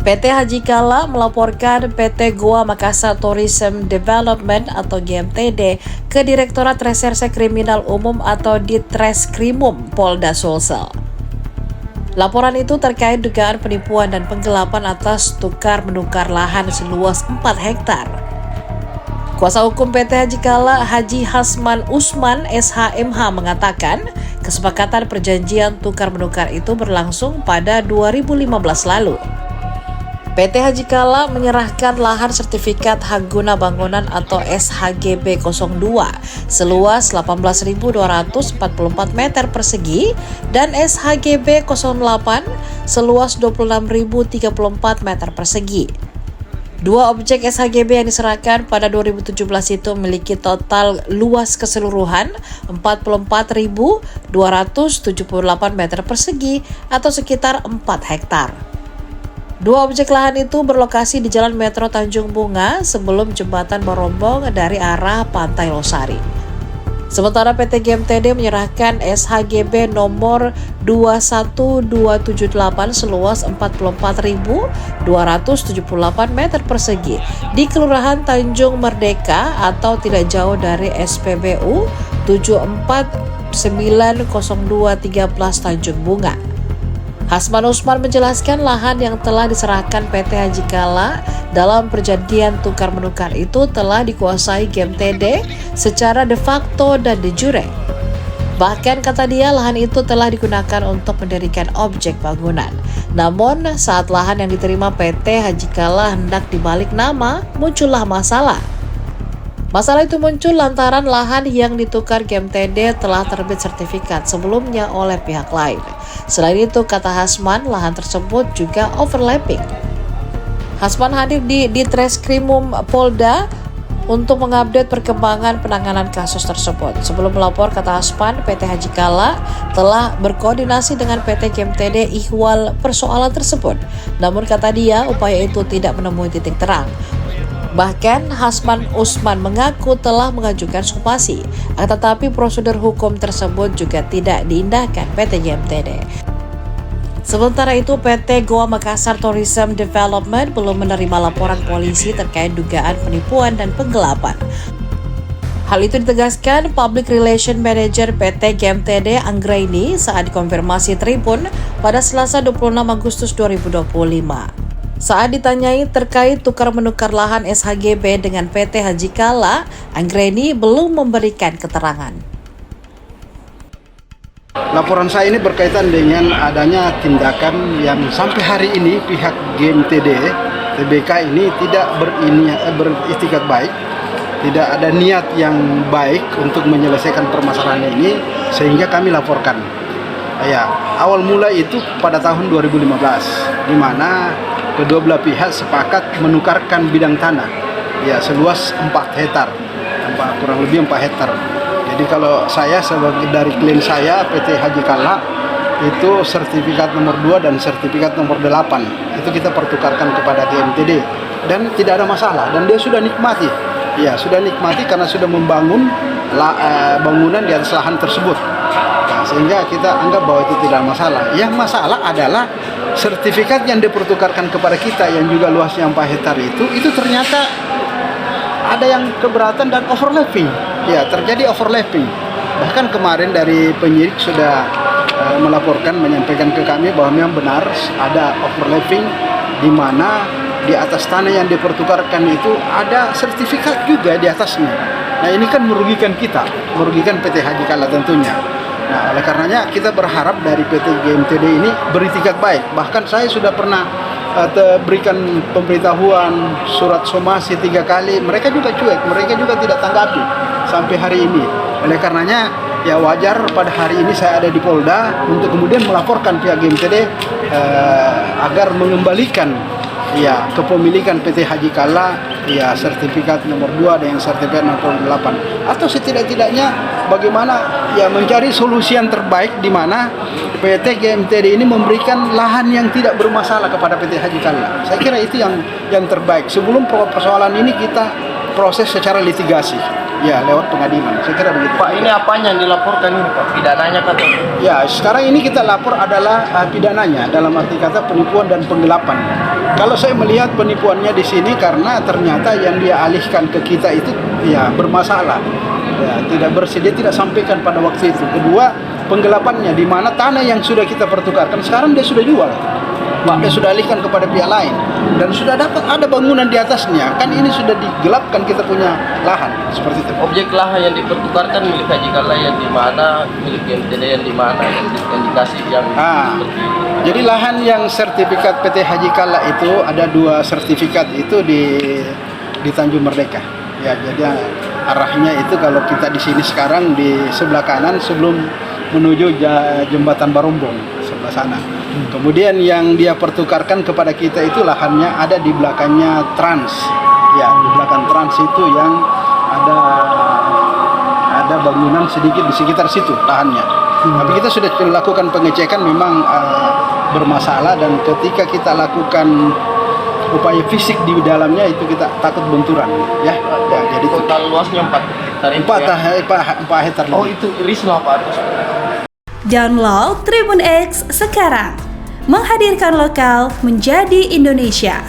PT Haji Kala melaporkan PT Goa Makassar Tourism Development atau GMTD ke Direktorat Reserse Kriminal Umum atau Ditreskrimum Polda Sulsel. Laporan itu terkait dugaan penipuan dan penggelapan atas tukar-menukar lahan seluas 4 hektar. Kuasa hukum PT Haji Kala, Haji Hasman Usman, SHMH mengatakan, kesepakatan perjanjian tukar-menukar itu berlangsung pada 2015 lalu. PT Haji Kala menyerahkan lahan sertifikat hak guna bangunan atau SHGB 02 seluas 18.244 meter persegi dan SHGB 08 seluas 26.034 meter persegi. Dua objek SHGB yang diserahkan pada 2017 itu memiliki total luas keseluruhan 44.278 meter persegi atau sekitar 4 hektar. Dua objek lahan itu berlokasi di Jalan Metro Tanjung Bunga sebelum Jembatan Barombong dari arah Pantai Losari. Sementara PT GMTD menyerahkan SHGB nomor 21278 seluas 44.278 meter persegi di Kelurahan Tanjung Merdeka atau tidak jauh dari SPBU 74900213 Tanjung Bunga. Hasman Usman menjelaskan lahan yang telah diserahkan PT Haji Kala dalam perjanjian tukar-menukar itu telah dikuasai GMTD secara de facto dan de jure. Bahkan kata dia lahan itu telah digunakan untuk mendirikan objek bangunan. Namun saat lahan yang diterima PT Haji Kala hendak dibalik nama, muncullah masalah. Masalah itu muncul lantaran lahan yang ditukar GMTD telah terbit sertifikat sebelumnya oleh pihak lain. Selain itu, kata Hasman, lahan tersebut juga overlapping. Hasman hadir di Ditreskrimum Polda untuk mengupdate perkembangan penanganan kasus tersebut. Sebelum melapor, kata Hasman, PT Haji Kala telah berkoordinasi dengan PT GMTD ihwal persoalan tersebut. Namun kata dia, upaya itu tidak menemui titik terang. Bahkan Hasman Usman mengaku telah mengajukan somasi, tetapi prosedur hukum tersebut juga tidak diindahkan PT GMTD. Sementara itu, PT Goa Makassar Tourism Development belum menerima laporan polisi terkait dugaan penipuan dan penggelapan. Hal itu ditegaskan Public Relation Manager PT GMTD Anggraini saat dikonfirmasi Tribun pada Selasa 26 Agustus 2025. Saat ditanyai terkait tukar-menukar lahan SHGB dengan PT Haji Kala, Anggraini belum memberikan keterangan. Laporan saya ini berkaitan dengan adanya tindakan yang sampai hari ini pihak GMTD, TBK ini tidak beritikat baik, tidak ada niat yang baik untuk menyelesaikan permasalahan ini sehingga kami laporkan. Ya, awal mula itu pada tahun 2015, di mana kedua belah pihak sepakat menukarkan bidang tanah ya seluas 4 hektar, kurang lebih 4 hektar. Jadi kalau saya sebagai dari klien saya PT Haji Kala itu sertifikat nomor 2 dan sertifikat nomor 8 itu kita pertukarkan kepada GMTD dan tidak ada masalah dan dia sudah nikmati. Ya, sudah nikmati karena sudah membangun bangunan di atas lahan tersebut. Nah, sehingga kita anggap bahwa itu tidak masalah. Yang masalah adalah sertifikat yang dipertukarkan kepada kita yang juga luasnya 4 hektar itu ternyata ada yang keberatan dan overlapping. Ya, terjadi overlapping. Bahkan kemarin dari penyidik sudah melaporkan, menyampaikan ke kami bahwa memang benar ada overlapping di mana di atas tanah yang dipertukarkan itu ada sertifikat juga di atasnya. Nah, ini kan merugikan kita, merugikan PT Haji Kala tentunya. Nah, oleh karenanya kita berharap dari PT GMTD ini beritikat baik. Bahkan saya sudah pernah berikan pemberitahuan surat somasi 3 kali, mereka juga cuek, mereka juga tidak tanggapi sampai hari ini. Oleh karenanya ya wajar pada hari ini saya ada di Polda untuk kemudian melaporkan pihak GMTD agar mengembalikan ya kepemilikan PT Haji Kala ya sertifikat nomor 2 dan yang sertifikat nomor 8 atau setidak-tidaknya bagaimana ya mencari solusi yang terbaik di mana PT GMTD ini memberikan lahan yang tidak bermasalah kepada PT Haji Kala. Saya kira itu yang terbaik. Sebelum persoalan ini kita proses secara litigasi. Ya, lewat pengadilan. Saya kira begitu. Pak, ini apanya yang dilaporkan ini Pak? Pidananya kata? Ya, sekarang ini kita lapor adalah pidananya, dalam arti kata penipuan dan penggelapan. Kalau saya melihat penipuannya di sini karena ternyata yang dia alihkan ke kita itu ya bermasalah. Ya, tidak bersih, dia tidak sampaikan pada waktu itu. Kedua, penggelapannya di mana tanah yang sudah kita pertukarkan sekarang dia sudah jual. Dia sudah alihkan kepada pihak lain dan sudah dapat ada bangunan di atasnya. Kan ini sudah digelapkan kita punya lahan seperti itu. Objek lahan yang dipertukarkan milik Haji Kala yang di mana, milik GMTD yang di mana, yang dikasih yang seperti jadi lahan yang sertifikat PT Haji Kala itu ada 2 sertifikat itu di Tanjung Merdeka. Ya, jadi arahnya itu kalau kita di sini sekarang di sebelah kanan sebelum menuju jembatan Barombong sebelah sana. Kemudian yang dia pertukarkan kepada kita itu lahannya ada di belakangnya Trans. Ya, di belakang Trans itu yang ada bangunan sedikit di sekitar situ lahannya. Tapi kita sudah melakukan pengecekan memang bermasalah dan ketika kita lakukan upaya fisik di dalamnya itu kita takut benturan ya. Ya, jadi total luasnya 4 hektar. 4 hektar. Oh, itu risma Pak. Download Tribun X sekarang. Menghadirkan lokal menjadi Indonesia.